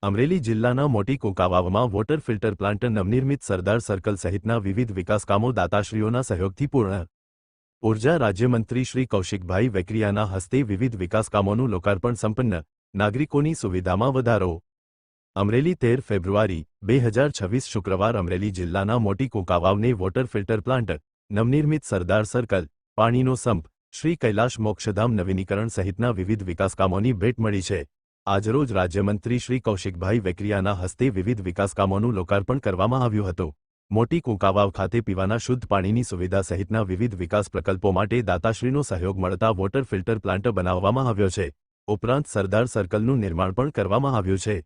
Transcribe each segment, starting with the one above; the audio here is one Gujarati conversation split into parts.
અમરેલી જિલ્લાના મોટી કુંકાવાવમાં વોટર ફિલ્ટર પ્લાન્ટ નવનિર્મિત સરદાર સર્કલ સહિતના વિવિધ વિકાસ કામો દાતાશ્રીઓના સહયોગથી પૂર્ણ. ઉર્જા રાજ્યમંત્રી શ્રી કૌશિકભાઈ વેકરિયાના હસ્તે વિવિધ વિકાસ કામોનું લોકાર્પણ. સંપન્ન. નાગરિકોની સુવિધામાં વધારો. અમરેલી 13 ફેબ્રુઆરી 2026 શુક્રવાર અમરેલી જિલ્લાના મોટી કુંકાવાવને વોટર ફિલ્ટર પ્લાન્ટ, નવનિર્મિત સરદાર સર્કલ, પાણીનો સંપ, શ્રી કૈલાશ મોક્ષધામ નવીનીકરણ સહિતના વિવિધ વિકાસ કામોની ભેટ મળી છે. આજરોજ રાજ્યમંત્રી શ્રી કૌશિકભાઈ વેકરિયાના હસ્તે વિવિધ વિકાસ કામોનું લોકાર્પણ કરવામાં આવ્યું હતું. મોટી કુંકાવાવ ખાતે પીવાના શુદ્ધ પાણીની સુવિધા સહિતના વિવિધ વિકાસ પ્રકલ્પો માટે દાતાશ્રીનો સહયોગ મળતા વોટર ફિલ્ટર પ્લાન્ટ બનાવવામાં આવ્યો છે. ઉપરાંત સરદાર સર્કલનું નિર્માણ પણ કરવામાં આવ્યું છે.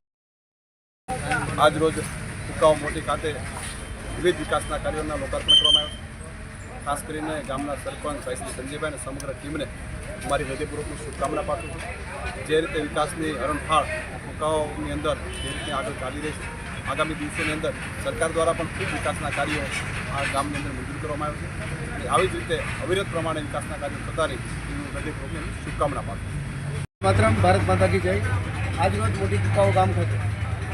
આજરોજ કુંકાવાવ મોટી ખાતે વિવિધ વિકાસના કાર્યોના લોકાર્પણ કરવામાં આવ્યું. ખાસ કરીને ગામના સરપંચ ભાઈ શ્રી સંજયભાઈ અને સમગ્ર ટીમને અમારી હૃદયપૂર્વકની શુભકામના પાઠવું છું. જે રીતે વિકાસની હરણફાળ કુંકાવાવની અંદર જે રીતે આગળ ચાલી રહી છે, આગામી દિવસોની અંદર સરકાર દ્વારા પણ ખૂબ વિકાસના કાર્યો આ ગામની અંદર મંજૂર કરવામાં આવ્યું છે અને આવી જ રીતે અવિરત પ્રમાણે વિકાસના કાર્યો થતા રહે એવી હૃદયપૂર્વકની શુભકામના પાઠવું. માતરમ, ભારત માતા કી જય. આજરોજ મોટી કુંકાવાવ ગામ ખાતે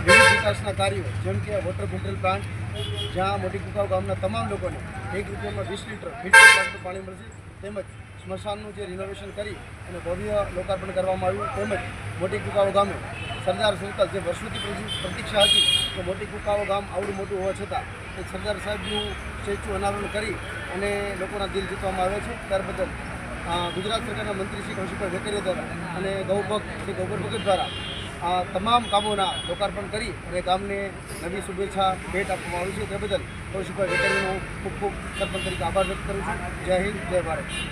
વિવિધ વિકાસના કાર્યો જેમ કે વોટર ફિલ્ટર પ્લાન્ટ, જ્યાં મોટી કુંકાવાવ ગામના તમામ લોકોને 1 રૂપિયામાં 20 લીટર ફિલ્ટર પ્લાન્ટનું પાણી મળશે, તેમજ સ્મશાનનું જે રિનોવેશન કરી અને ભવ્ય લોકાર્પણ કરવામાં આવ્યું, તેમજ મોટી કુંકાવાવ ગામે સરદાર સર્કલ, જે વર્ષોથી પ્રતીક્ષા હતી કે મોટી કુંકાવાવ ગામ આવડું મોટું હોવા છતાં એ સરદાર સાહેબનું સ્ટેચ્યુ અનાવરણ કરી અને લોકોના દિલ જીતવામાં આવે છે. ત્યાર બદલ ગુજરાત સરકારના મંત્રી શ્રી કૌશિકભાઈ વેકરિયા દ્વારા અને ગૌભગ શ્રી ગોબર ભગત દ્વારા આ તમામ કામોના લોકાર્પણ કરી અને ગામને નવી શુભેચ્છા ભેટ આપવામાં આવી છે. તે બદલ કૌશિકભાઈ વેકરિયાનો ખૂબ ખૂબ સરપંચ તરીકે આભાર વ્યક્ત કરું છું. જય હિન્દ, જય ભારત.